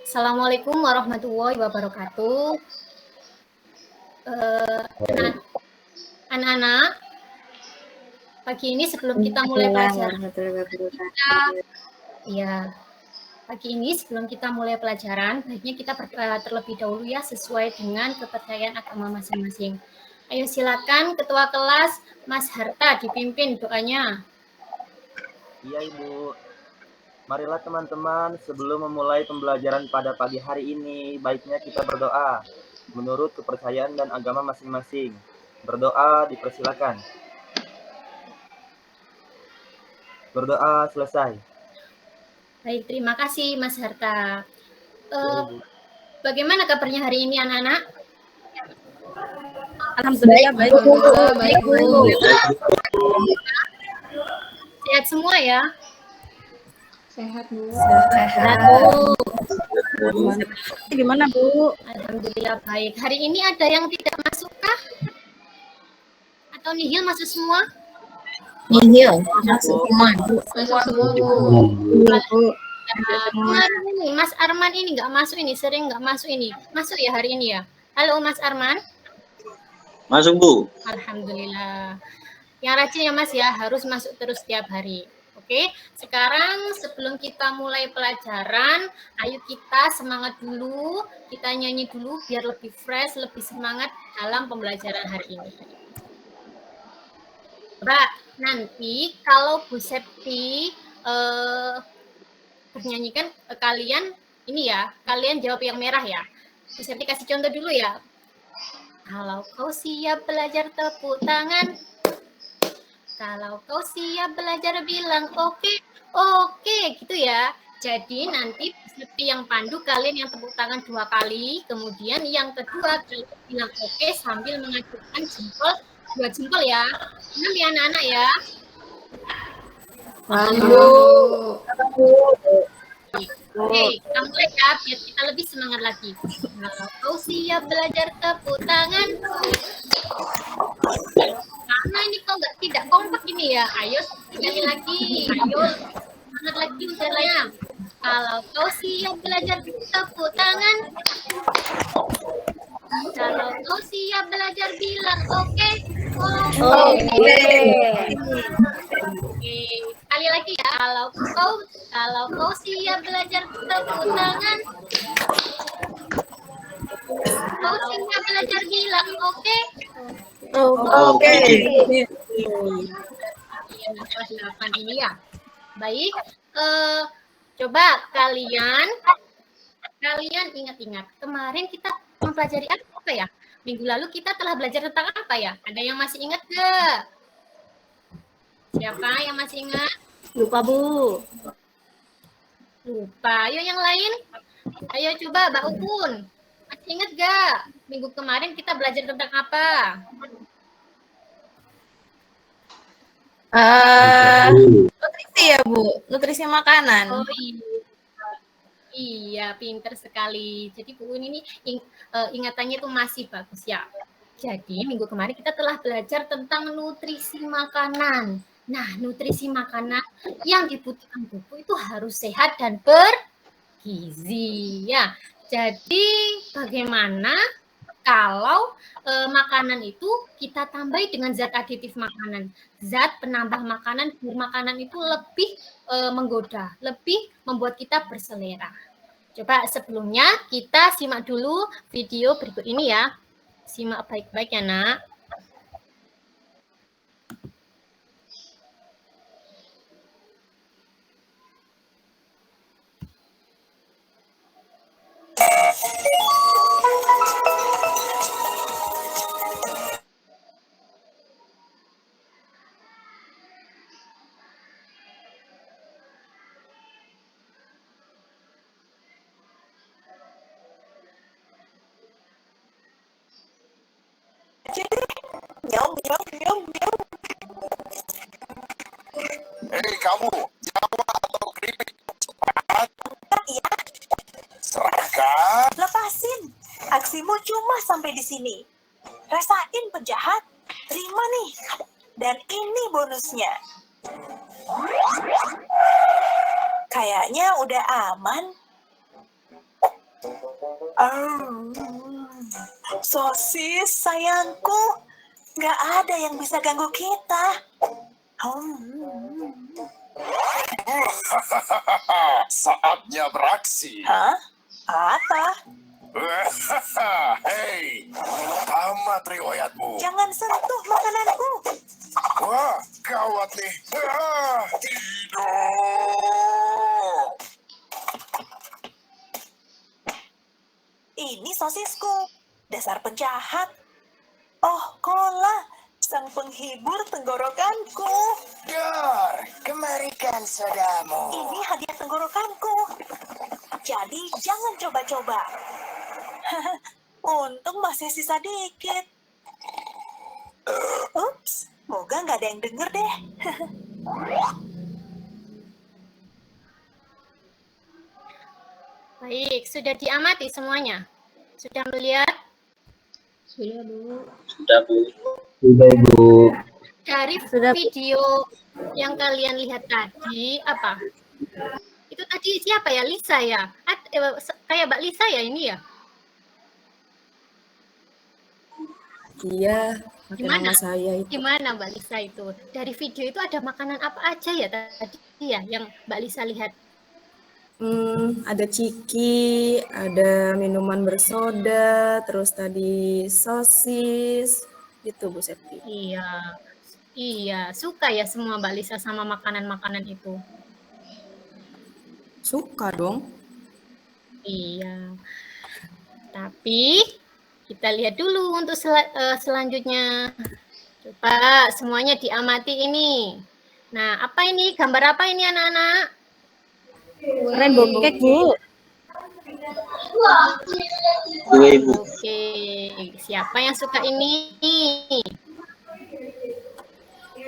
Assalamualaikum warahmatullahi wabarakatuh. Anak-anak, pagi ini sebelum kita mulai pelajaran, baiknya kita terlebih dahulu ya sesuai dengan kepercayaan agama masing-masing. Ayo silakan Ketua Kelas Mas Harta dipimpin doanya. Iya Ibu. Marilah teman-teman, sebelum memulai pembelajaran pada pagi hari ini, baiknya kita berdoa menurut kepercayaan dan agama masing-masing. Berdoa dipersilakan. Berdoa selesai. Baik, terima kasih Mas Harta. Bagaimana kabarnya hari ini anak-anak? Alhamdulillah baik. Baik, Bu. Sehat semua ya? Sehat, Bu. Sehat, Bu. Gimana, Bu? Alhamdulillah baik. Hari ini ada yang tidak masuk kah? Atau nihil masuk semua? Nihil, masuk semua, Bu. Masuk semua, Bu. Kemarin ini Mas Arman ini nggak masuk ini, sering nggak masuk ini. Masuk ya hari ini ya? Halo Mas Arman. Masuk, Bu. Alhamdulillah. Yang rajin ya Mas ya, harus masuk terus setiap hari. Oke, sekarang sebelum kita mulai pelajaran, ayo kita semangat dulu, kita nyanyi dulu biar lebih fresh, lebih semangat dalam pembelajaran hari ini. Mbak, nanti kalau Bu Septi bernyanyikan kalian ini ya, kalian jawab yang merah ya. Bu Septi kasih contoh dulu ya. Kalau kau siap belajar tepuk tangan. Kalau kau siap belajar bilang oke, gitu ya. Jadi nanti seperti yang pandu kalian yang tepuk tangan 2 kali, kemudian yang kedua kalian bilang oke sambil mengacungkan jempol 2 jempol ya. Paham ya anak-anak ya? Oke, kita mulai ya biar kita lebih semangat lagi. Kalau kau siap belajar tepuk tangan. Karena ini kok tidak kompak ini ya. Ayo sekali lagi. Ayo semangat lagi udahlah. Kalau kau siap belajar tepuk tangan. Kalau kau siap belajar bilang oke. Sekali lagi ya. Kalau kau siap belajar tepuk tangan. Kau siap belajar bilang oke. Oke. Ini ya. Baik. Coba kalian ingat-ingat. Kemarin kita mempelajari apa ya? Minggu lalu kita telah belajar tentang apa ya? Ada yang masih ingat nggak? Siapa yang masih ingat? Lupa, Bu. Lupa. Ayo yang lain. Ayo coba Mbak Upun. Masih ingat nggak? Minggu kemarin kita belajar tentang apa? Nutrisi ya, Bu. Nutrisi makanan. Oh iya, pinter sekali. Jadi Bu ini ingatannya itu masih bagus ya. Jadi minggu kemarin kita telah belajar tentang nutrisi makanan. Nah, nutrisi makanan yang dibutuhkan tubuh itu harus sehat dan bergizi ya. Jadi bagaimana kalau makanan itu kita tambahi dengan zat aditif makanan, zat penambah makanan biar makanan itu lebih menggoda, lebih membuat kita berselera. Coba sebelumnya kita simak dulu video berikut ini ya. Simak baik-baik ya, Nak. Hei kamu, Jawa atau keripik? Iya, Serahkan. lepasin. Aksimu cuma sampai di sini. Rasain penjahat. Terima nih. Dan ini bonusnya. Kayaknya udah aman. Hmm, sosis sayangku, nggak ada yang bisa ganggu kita. Hmm. Saatnya beraksi. Hah? Apa? Hei, tamat riwayatmu. Jangan sentuh makananku. Wah, gawat nih. Tidur. Ini sosisku. Dasar penjahat. Oh, Kola, sang penghibur tenggorokanku. Dar, kemarikan sodamu. Ini hadiah tenggorokanku. Jadi jangan coba-coba. Untung masih sisa dikit. Ups, moga nggak ada yang denger deh. Baik, sudah diamati semuanya? Sudah melihat? Sudah, Bu. Sudah, Bu. Dari video yang kalian lihat tadi, apa? Itu tadi siapa ya? Lisa ya? Kayak Mbak Lisa ya ini ya? Iya, Gimana? nama saya itu. Gimana Mbak Lisa itu? Dari video itu ada makanan apa aja ya tadi ya yang Mbak Lisa lihat? Ada ciki, ada minuman bersoda, terus tadi sosis, gitu Bu Septi. Iya, suka ya semua Mbak Lisa sama makanan-makanan itu. Suka dong. Iya. Tapi kita lihat dulu untuk selanjutnya. Coba semuanya diamati ini. Nah, apa ini? Gambar apa ini anak-anak? Rainbow cake, Bu. Kue, Bu. Oke, siapa yang suka ini?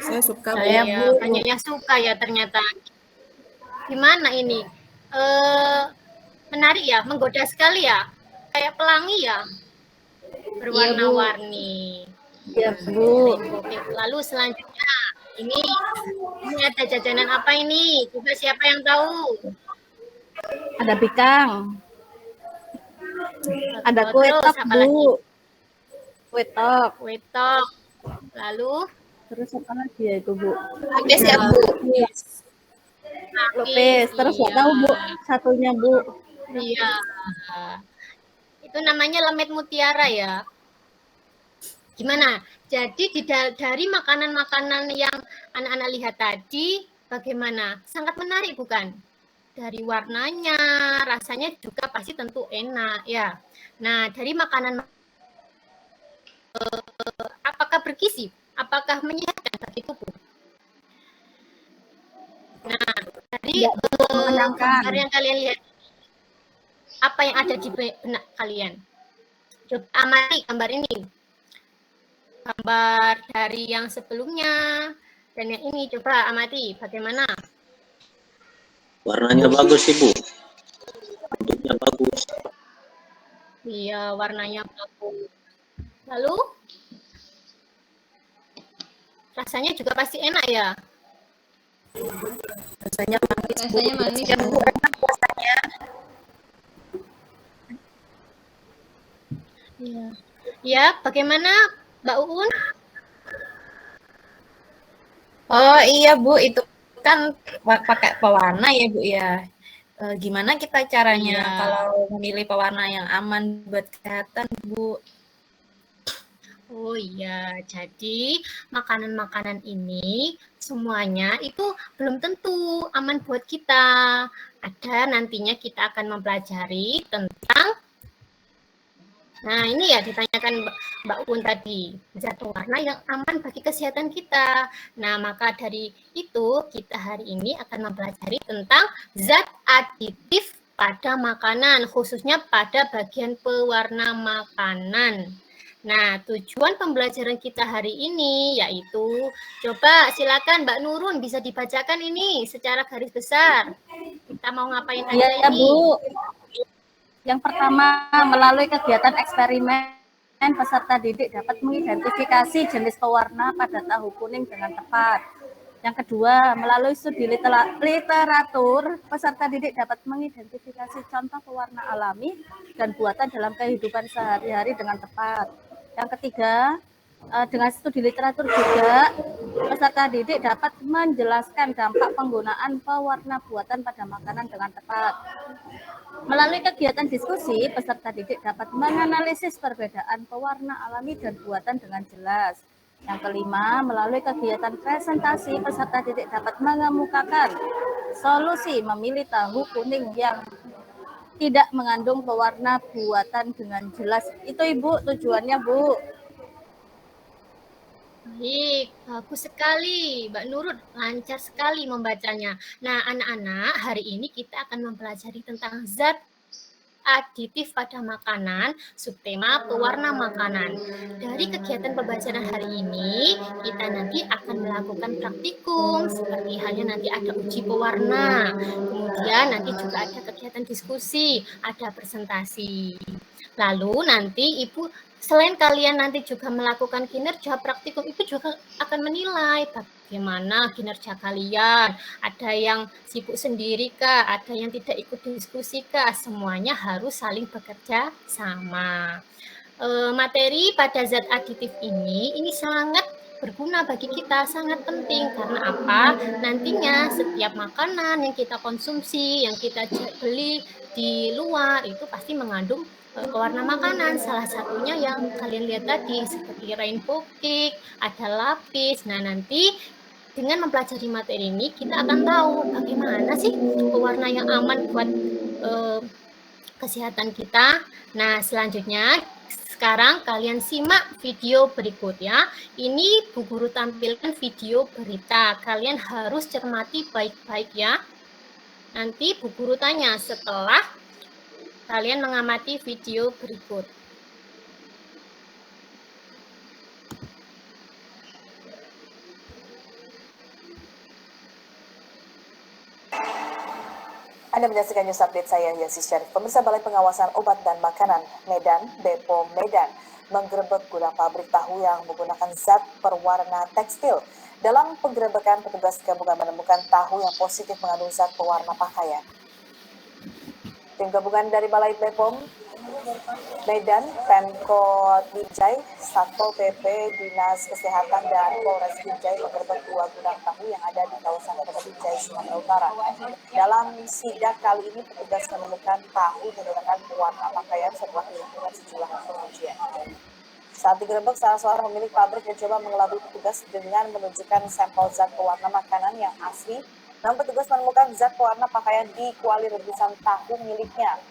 Saya suka, Bu. Saya banyak yang suka ya ternyata. Gimana ini? Menarik ya, menggoda sekali ya. Kayak pelangi ya. Berwarna-warni. Iya, Bu. Oke, lalu selanjutnya ini ada jajanan apa ini? Coba siapa yang tahu? Ada pikang. Ada Terus kue tok, apa lagi? Bu. Kue tok. Kue tok. Lalu Terus apa lagi ya itu, Bu? lupis ya, Bu? Lupis. Terus nggak tahu, Bu. Satunya, Bu. Iya. Itu namanya lemet mutiara ya. Gimana? Jadi dari makanan-makanan yang anak-anak lihat tadi, bagaimana? Sangat menarik bukan? Dari warnanya, rasanya juga pasti tentu enak ya. Nah, dari makanan apakah bergizi? Apakah menyehatkan bagi tubuh? Nah, dari gambar yang kalian lihat, apa yang ada di benak kalian? Coba amati gambar ini. Gambar dari yang sebelumnya dan yang ini, coba amati bagaimana? Warnanya bagus, Ibu. Bentuknya bagus. Iya, warnanya bagus. Lalu rasanya juga pasti enak ya. Rasanya manis. Rasanya manis. Ya, Bu. Enak rasanya. Iya. Ya, bagaimana Mbak Uun? Oh iya, Bu, itu kan pakai pewarna ya, Bu ya. Gimana kita caranya Iya. kalau memilih pewarna yang aman buat kesehatan, Bu? Oh iya, jadi makanan-makanan ini semuanya itu belum tentu aman buat kita. Ada nantinya kita akan mempelajari tentang, nah ini ya ditanyakan Mbak Uun tadi, zat pewarna yang aman bagi kesehatan kita. Nah maka dari itu kita hari ini akan mempelajari tentang zat aditif pada makanan, khususnya pada bagian pewarna makanan. Nah, tujuan pembelajaran kita hari ini yaitu, coba silakan Mbak Nurun bisa dibacakan ini secara garis besar. Kita mau ngapain aja Iya, ini? Bu. Yang pertama, melalui kegiatan eksperimen, peserta didik dapat mengidentifikasi jenis pewarna pada tahu kuning dengan tepat. Yang kedua, melalui studi literatur, peserta didik dapat mengidentifikasi contoh pewarna alami dan buatan dalam kehidupan sehari-hari dengan tepat. Yang ketiga, dengan studi literatur juga, peserta didik dapat menjelaskan dampak penggunaan pewarna buatan pada makanan dengan tepat. Melalui kegiatan diskusi, peserta didik dapat menganalisis perbedaan pewarna alami dan buatan dengan jelas. Yang kelima, melalui kegiatan presentasi, peserta didik dapat mengemukakan solusi memilih tahu kuning yang tidak mengandung pewarna buatan dengan jelas. Itu Ibu tujuannya, Bu. Baik, bagus sekali. Mbak Nurul lancar sekali membacanya. Nah, anak-anak, hari ini kita akan mempelajari tentang zat aditif pada makanan, subtema pewarna makanan. Dari kegiatan pembelajaran hari ini, kita nanti akan melakukan praktikum, seperti halnya nanti ada uji pewarna, kemudian nanti juga ada kegiatan diskusi, ada presentasi. Lalu nanti Ibu, selain kalian nanti juga melakukan kinerja praktikum, Ibu juga akan menilai bagaimana kinerja kalian. Ada yang sibuk sendiri kah? Ada yang tidak ikut diskusi kah? Semuanya harus saling bekerja sama. Materi pada zat aditif ini sangat berguna bagi kita, sangat penting. Karena apa? Nantinya setiap makanan yang kita konsumsi, yang kita beli di luar, itu pasti mengandung pewarna makanan. Salah satunya yang kalian lihat tadi, seperti rainbow cake, ada lapis. Nah, nanti dengan mempelajari materi ini, kita akan tahu bagaimana sih pewarna yang aman buat kesehatan kita. Nah, selanjutnya, sekarang kalian simak video berikut ya. Ini Bu Guru tampilkan video berita. Kalian harus cermati baik-baik ya. Nanti Bu Guru tanya setelah kalian mengamati video berikut. Anda menyaksikan news update saya, Yasi Syarif. Pemirsa Balai Pengawasan Obat dan Makanan Medan, BPOM Medan, menggerebek gudang pabrik tahu yang menggunakan zat perwarna tekstil. Dalam penggerebekan, petugas gabungan menemukan tahu yang positif mengandung zat pewarna pakaian. Tim gabungan dari Balai BPOM Medan, Pemkot Binjai, Satpol PP, Dinas Kesehatan, dan Polres Binjai menggerebek 2 gudang tahu yang ada di kawasan Kota Binjai, Sumatera Utara. Dalam sidak kali ini, petugas menemukan tahu menggunakan pewarna pakaian setelah dilakukan sejumlah pengujian. Saat digerebek, salah seorang pemilik pabrik mencoba mengelabui petugas dengan menunjukkan sampel zat pewarna makanan yang asli. Namun petugas menemukan zat pewarna pakaian di kuali rebusan tahu miliknya.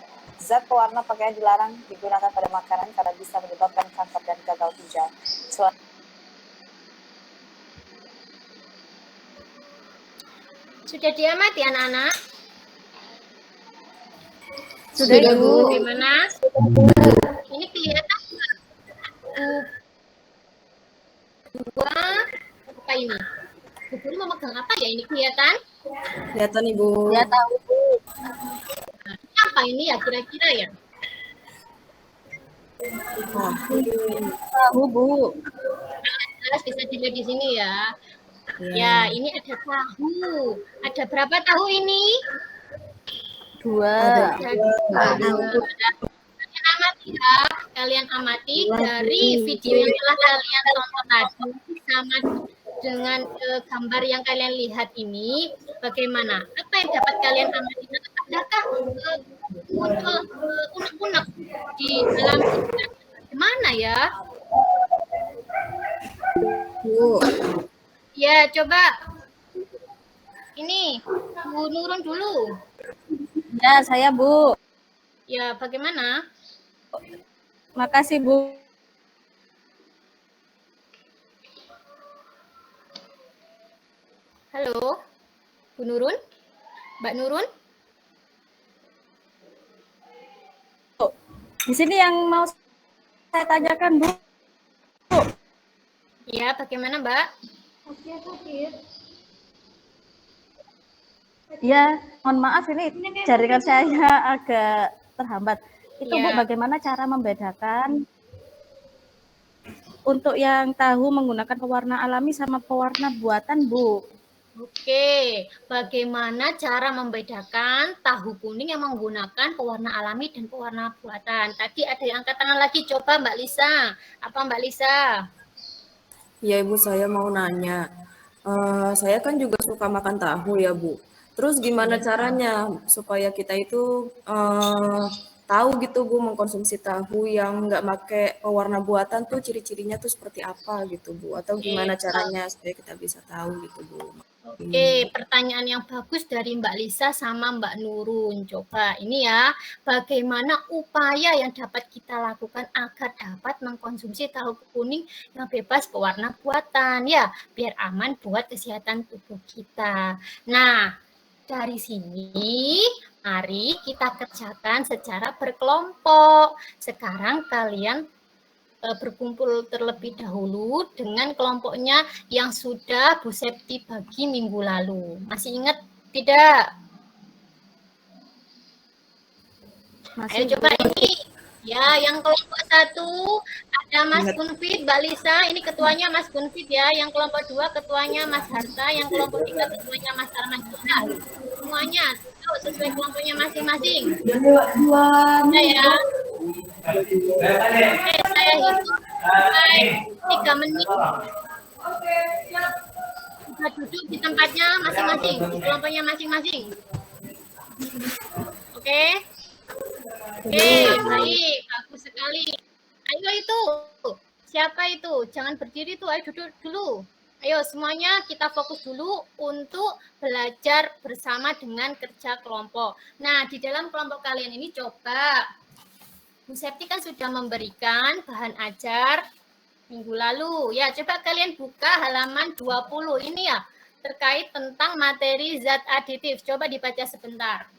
Zat pewarna pakaian dilarang digunakan pada makanan karena bisa menyebabkan kanker dan gagal ginjal. Sudah diamati anak-anak? Sudah, Bu. Bagaimana? Ini kelihatan dua apa ini? Bu Guru memegang apa ya, ini kelihatan? Kelihatan Ibu. Ya tahu, Bu. Nah, ini apa ini ya kira-kira ya? Tahu, Bu. Jelas bisa dilihat di sini ya. Ya, ini ada tahu. Ada berapa tahu ini? 2. Kalian amati ya. Kalian amati dari video yang telah kalian tonton tadi sama dengan gambar yang kalian lihat ini. Bagaimana? Apa yang dapat kalian amati? Adakah unek-unek di dalam bagaimana ya? Bu. Ya, coba. Ini, Bu Nurun dulu. Ya, saya, Bu. Ya, bagaimana? Makasih, Bu. Halo, Bu Nurun? Mbak Nurun? Di sini yang mau saya tanyakan, Bu. Ya, bagaimana, Mbak? Ya, mohon maaf ini jaringan saya agak terhambat. Itu Bu, Ya. bagaimana cara membedakan untuk yang tahu menggunakan pewarna alami sama pewarna buatan, Bu? Oke, bagaimana cara membedakan tahu kuning yang menggunakan pewarna alami dan pewarna buatan? Tadi ada yang angkat tangan lagi, coba Mbak Lisa. Apa Mbak Lisa? Ya Ibu, saya mau nanya. Saya kan juga suka makan tahu ya Bu. Terus gimana caranya supaya kita itu tahu gitu Bu mengkonsumsi tahu yang nggak pakai pewarna buatan tuh ciri-cirinya tuh seperti apa gitu Bu? Atau gimana caranya supaya kita bisa tahu gitu Bu? Oke, pertanyaan yang bagus dari Mbak Lisa sama Mbak Nurun. Coba ini ya, bagaimana upaya yang dapat kita lakukan agar dapat mengkonsumsi tahu kuning yang bebas pewarna buatan ya, biar aman buat kesehatan tubuh kita. Nah, dari sini mari kita kerjakan secara berkelompok. Sekarang kalian berkumpul terlebih dahulu dengan kelompoknya yang sudah Bu Septi bagi minggu lalu. Masih ingat tidak? Masih Ayo coba ini. Ya, yang kelompok 1 ada Mas Gunfit, Mbak Lisa, ini ketuanya Mas Gunfit ya. Yang kelompok 2 ketuanya Mas Harta, yang kelompok 3 ketuanya Mas Arman. Semuanya sesuai kelompoknya masing-masing. Nah, ya. Oke, saya hitung sampai 3 menit. Kita duduk di tempatnya masing-masing, di kelompoknya masing-masing. Oke. Oke, baik, bagus sekali. Ayo itu, siapa itu? Jangan berdiri tuh, ayo duduk dulu. Ayo semuanya kita fokus dulu untuk belajar bersama dengan kerja kelompok. Nah, di dalam kelompok kalian ini coba Bu Septi kan sudah memberikan bahan ajar minggu lalu. Ya, coba kalian buka halaman 20 ini ya, terkait tentang materi zat aditif. Coba dibaca sebentar.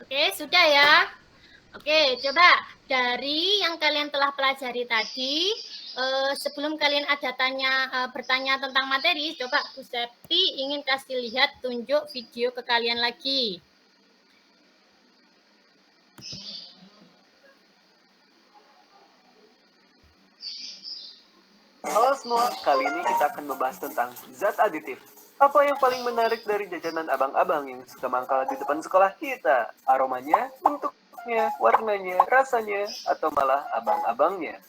Oke, sudah ya. Oke, coba dari yang kalian telah pelajari tadi, sebelum kalian ada bertanya tentang materi, coba Bu Septi ingin kasih lihat tunjuk video ke kalian lagi. Halo semua, kali ini kita akan membahas tentang zat aditif. Apa yang paling menarik dari jajanan abang-abang yang suka mangkal di depan sekolah kita? Aromanya, bentuknya, warnanya, rasanya, atau malah abang-abangnya?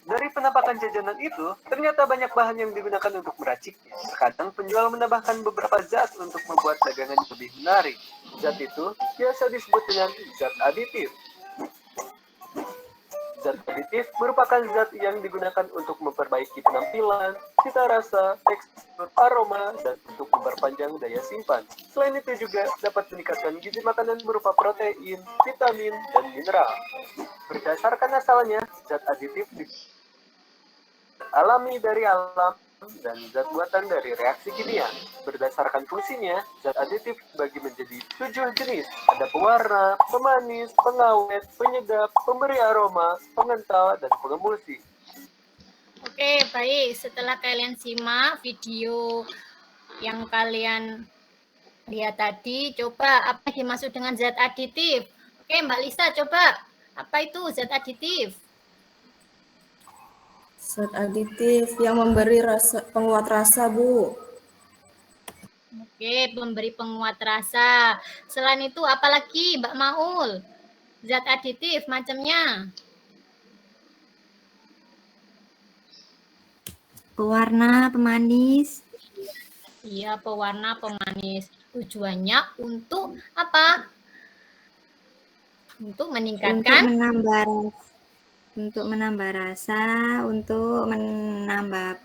Dari penampakan jajanan itu, ternyata banyak bahan yang digunakan untuk meraciknya. Terkadang penjual menambahkan beberapa zat untuk membuat dagangan lebih menarik. Zat itu biasa disebut dengan zat aditif. Zat aditif merupakan zat yang digunakan untuk memperbaiki penampilan, cita rasa, tekstur, aroma, dan untuk memperpanjang daya simpan. Selain itu juga dapat meningkatkan gizi makanan berupa protein, vitamin, dan mineral. Berdasarkan asalnya, zat aditif alami dari alam dan zat buatan dari reaksi kimia. Berdasarkan fungsinya, zat aditif dibagi menjadi 7 jenis. Ada pewarna, pemanis, pengawet, penyedap, pemberi aroma, pengental, dan pengemulsi. Oke, baik. Setelah kalian simak video yang kalian lihat tadi, coba apa yang dimaksud dengan zat aditif? Oke, Mbak Lisa, coba apa itu zat aditif? Zat aditif yang memberi penguat rasa, Bu. Oke, memberi penguat rasa. Selain itu, apalagi Mbak Maul? Zat aditif macamnya? Pewarna, pemanis. Iya, pewarna, pemanis. Tujuannya untuk apa? Untuk meningkatkan? Untuk menambah rasa, untuk menambah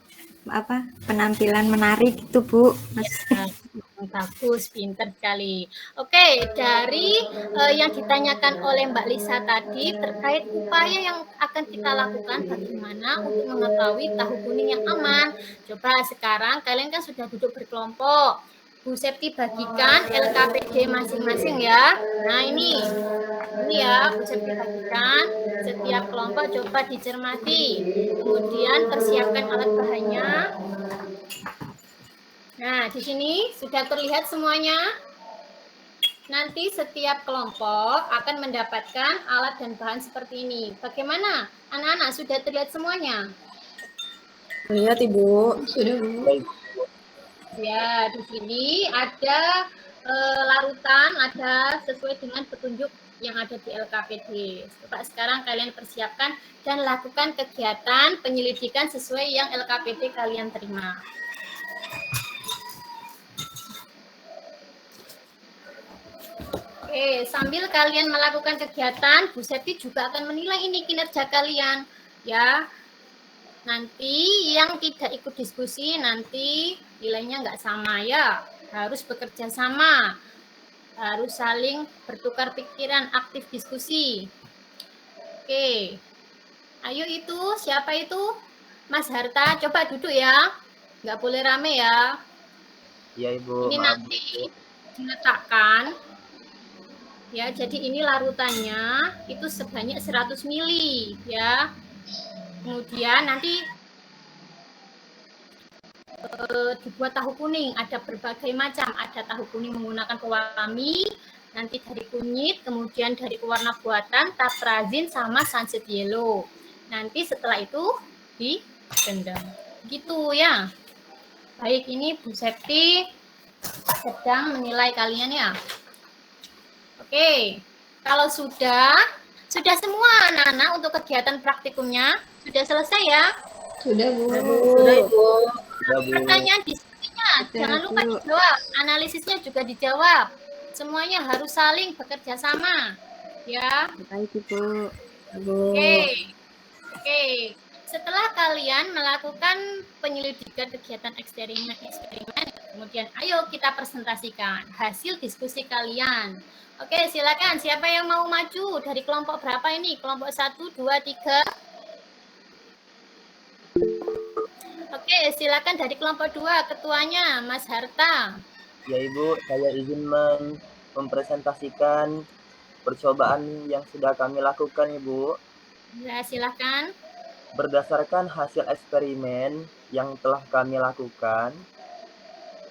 penampilan menarik itu Bu. Ya, bagus, pinter sekali. Oke, dari yang ditanyakan oleh Mbak Lisa tadi terkait upaya yang akan kita lakukan bagaimana untuk mengetahui tahu kuning yang aman. Coba sekarang kalian kan sudah duduk berkelompok. Bu Septi bagikan LKPD masing-masing ya. Nah ini ya Bu Septi bagikan. Setiap kelompok coba dicermati. Kemudian persiapkan alat bahannya. Nah di sini sudah terlihat semuanya. Nanti setiap kelompok akan mendapatkan alat dan bahan seperti ini. Bagaimana Anak-anak sudah terlihat semuanya? Lihat Ibu. Sudah, Bu. Baik. Ya, di sini ada larutan, ada sesuai dengan petunjuk yang ada di LKPD. Coba sekarang kalian persiapkan dan lakukan kegiatan penyelidikan sesuai yang LKPD kalian terima. Oke, sambil kalian melakukan kegiatan, Bu Septi juga akan menilai ini kinerja kalian. Ya, nanti yang tidak ikut diskusi nanti nilainya nggak sama ya. Harus bekerja sama, harus saling bertukar pikiran, aktif diskusi. Oke, ayo itu, siapa itu? Mas Harta, coba duduk ya. Nggak boleh rame ya. Iya Ibu, Ini maaf. nanti diletakkan. Ya, jadi ini larutannya itu sebanyak 100 mili ya. Kemudian nanti dibuat tahu kuning, ada berbagai macam, ada tahu kuning menggunakan pewarna, nanti dari kunyit, kemudian dari pewarna buatan, tatrazin sama sunset yellow. Nanti setelah itu direndam. Gitu ya. Baik, ini Bu Septi sedang menilai kalian ya. Oke, kalau sudah semua anak-anak untuk kegiatan praktikumnya sudah selesai ya? Sudah, Bu. Sudah Ibu. Sudah Bu. Pertanyaan diskusinya jangan lupa dijawab, analisisnya juga dijawab. Semuanya harus saling bekerja sama, ya. Baik Ibu. Oke. Setelah kalian melakukan penyelidikan kegiatan eksperimen, kemudian ayo kita presentasikan hasil diskusi kalian. Oke, silakan. Siapa yang mau maju? Dari kelompok berapa ini? Kelompok 1, 2, 3? Oke, silakan dari kelompok 2. Ketuanya, Mas Harta. Ya Ibu, saya izin mempresentasikan percobaan yang sudah kami lakukan Ibu. Ya, silakan. Berdasarkan hasil eksperimen yang telah kami lakukan,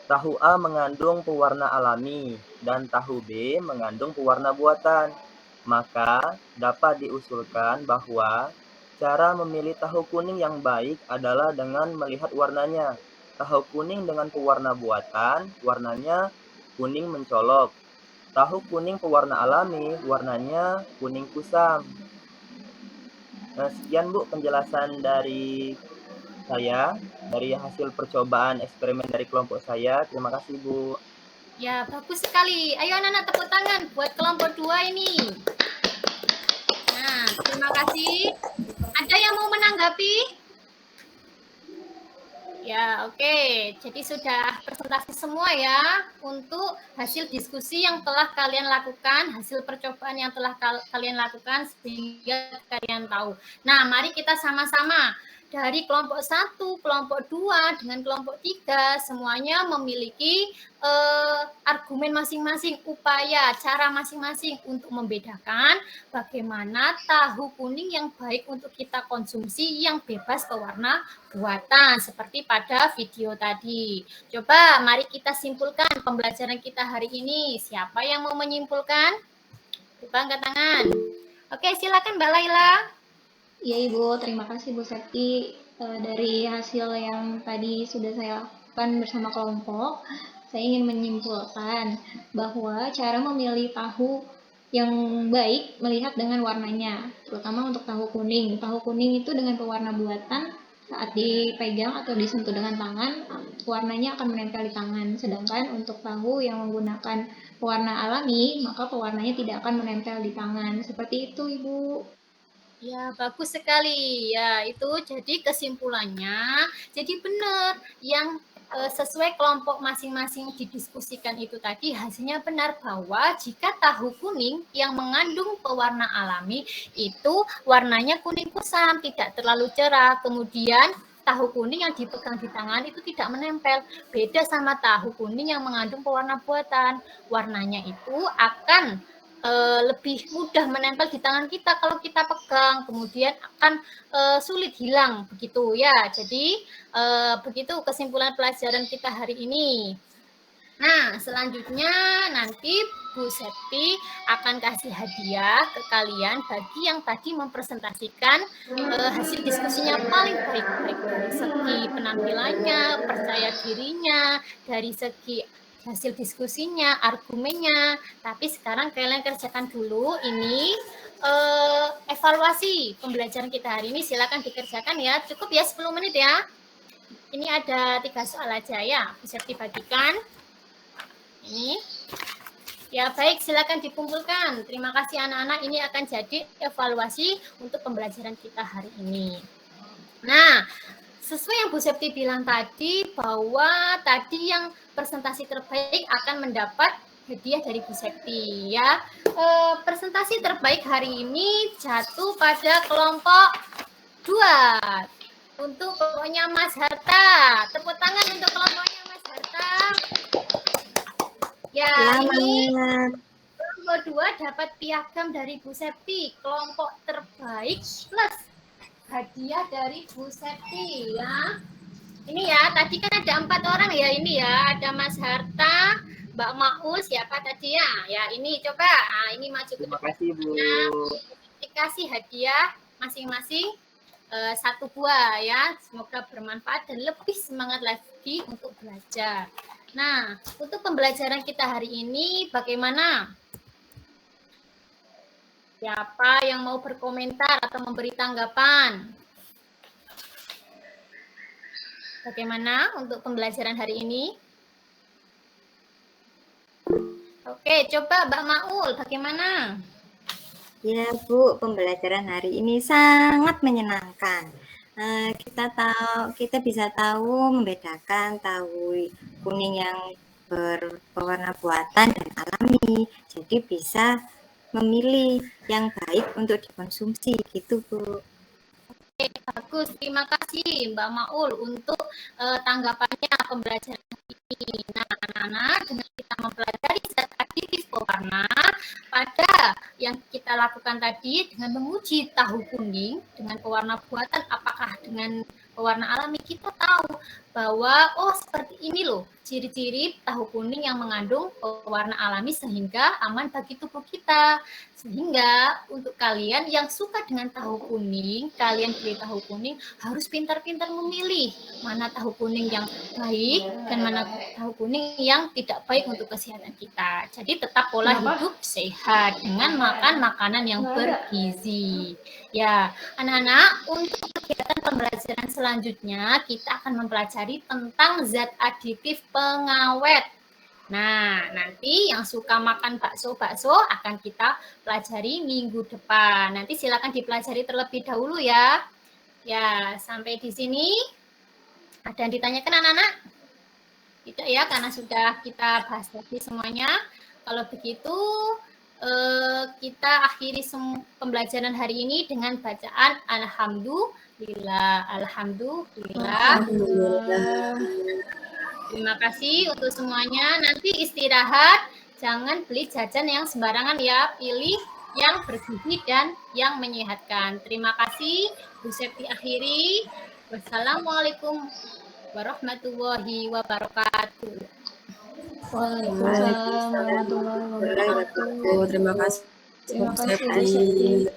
tahu A mengandung pewarna alami dan tahu B mengandung pewarna buatan. Maka dapat diusulkan bahwa cara memilih tahu kuning yang baik adalah dengan melihat warnanya. Tahu kuning dengan pewarna buatan, warnanya kuning mencolok. Tahu kuning pewarna alami, warnanya kuning kusam. Nah, sekian Bu penjelasan dari saya, dari hasil percobaan eksperimen dari kelompok saya. Terima kasih Bu. Ya, bagus sekali. Ayo anak-anak tepuk tangan buat kelompok 2 ini. Nah, terima kasih. Ada yang mau menanggapi? Ya, oke. Jadi sudah presentasi semua ya untuk hasil diskusi yang telah kalian lakukan, hasil percobaan yang telah kalian lakukan sehingga kalian tahu. Nah, mari kita sama-sama dari kelompok 1, kelompok 2 dengan kelompok 3 semuanya memiliki argumen masing-masing, upaya, cara masing-masing untuk membedakan bagaimana tahu kuning yang baik untuk kita konsumsi yang bebas pewarna buatan seperti pada video tadi. Coba mari kita simpulkan pembelajaran kita hari ini. Siapa yang mau menyimpulkan? Coba angkat tangan. Oke, silakan Mbak Laila. Ya Ibu, terima kasih Bu Septi. Dari hasil yang tadi sudah saya lakukan bersama kelompok, saya ingin menyimpulkan bahwa cara memilih tahu yang baik melihat dengan warnanya, terutama untuk tahu kuning. Tahu kuning itu dengan pewarna buatan, saat dipegang atau disentuh dengan tangan, warnanya akan menempel di tangan. Sedangkan untuk tahu yang menggunakan pewarna alami, maka pewarnanya tidak akan menempel di tangan. Seperti itu Ibu. Ya, bagus sekali. Ya, itu jadi kesimpulannya. Jadi benar yang sesuai kelompok masing-masing didiskusikan itu tadi hasilnya benar bahwa jika tahu kuning yang mengandung pewarna alami itu warnanya kuning kusam, tidak terlalu cerah. Kemudian tahu kuning yang dipegang di tangan itu tidak menempel. Beda sama tahu kuning yang mengandung pewarna buatan. Warnanya itu akan lebih mudah menempel di tangan kita kalau kita pegang, kemudian akan sulit hilang begitu ya. Jadi begitu kesimpulan pelajaran kita hari ini. Nah, selanjutnya nanti Bu Septi akan kasih hadiah ke kalian bagi yang tadi mempresentasikan hasil diskusinya paling baik-baik dari segi penampilannya, percaya dirinya, dari segi hasil diskusinya, argumennya. Tapi sekarang kalian kerjakan dulu ini evaluasi pembelajaran kita hari ini. Silakan dikerjakan ya. Cukup ya 10 menit ya. Ini ada 3 soal aja ya. Bu Septi bagikan. Ini. Ya baik, silakan dikumpulkan. Terima kasih anak-anak, ini akan jadi evaluasi untuk pembelajaran kita hari ini. Nah, sesuai yang Bu Septi bilang tadi, bahwa tadi yang presentasi terbaik akan mendapat hadiah dari Bu Septi ya. Presentasi terbaik hari ini jatuh pada kelompok 2. Untuk kelompoknya Mas Harta. Tepuk tangan untuk kelompoknya Mas Harta. Ya, ini kelompok 2 dapat piagam dari Bu Septi, kelompok terbaik plus hadiah dari Bu Septi ya. Ini ya, tadi kan ada 4 orang ya ini ya, ada Mas Harta, Mbak Maul, siapa tadi ya? Ya, ini coba. Nah, ini maju ke depan. Terima kasih, Bu. Dikasih hadiah masing-masing 1 buah ya. Semoga bermanfaat dan lebih semangat lagi untuk belajar. Nah, untuk pembelajaran kita hari ini bagaimana? Siapa yang mau berkomentar atau memberi tanggapan? Bagaimana untuk pembelajaran hari ini? Oke, coba Mbak Maul, bagaimana? Ya Bu, pembelajaran hari ini sangat menyenangkan. Kita bisa tahu membedakan tahu kuning yang berwarna buatan dan alami. Jadi bisa memilih yang baik untuk dikonsumsi gitu Bu. Oke, bagus. Terima kasih Mbak Maul untuk tanggapannya pembelajaran ini. Nah, anak-anak, dengan kita mempelajari zat aditif pewarna, pada yang kita lakukan tadi dengan menguji tahu kuning dengan pewarna buatan, apakah dengan pewarna alami, kita tahu bahwa oh seperti ini loh ciri-ciri tahu kuning yang mengandung pewarna alami sehingga aman bagi tubuh kita. Sehingga untuk kalian yang suka dengan tahu kuning, kalian beli tahu kuning harus pintar-pintar memilih mana tahu kuning yang baik dan mana tahu kuning yang tidak baik untuk kesehatan kita. Jadi tetap pola hidup sehat dengan makan makanan yang bergizi. Ya, anak-anak, untuk kegiatan pembelajaran selanjutnya kita akan mempelajari tentang zat aditif pengawet. Nah, nanti yang suka makan bakso akan kita pelajari minggu depan. Nanti silakan dipelajari terlebih dahulu ya. Ya, sampai di sini. Ada yang ditanyakan anak-anak? Tidak ya, karena sudah kita bahas tadi semuanya. Kalau begitu, kita akhiri pembelajaran hari ini dengan bacaan Alhamdulillah. Alhamdulillah. Terima kasih untuk semuanya. Nanti istirahat, jangan beli jajan yang sembarangan ya. Pilih yang bergizi dan yang menyehatkan. Terima kasih. Bu Septi akhiri. Wassalamualaikum warahmatullahi wabarakatuh. Waalaikumsalam warahmatullahi wabarakatuh. Terima kasih.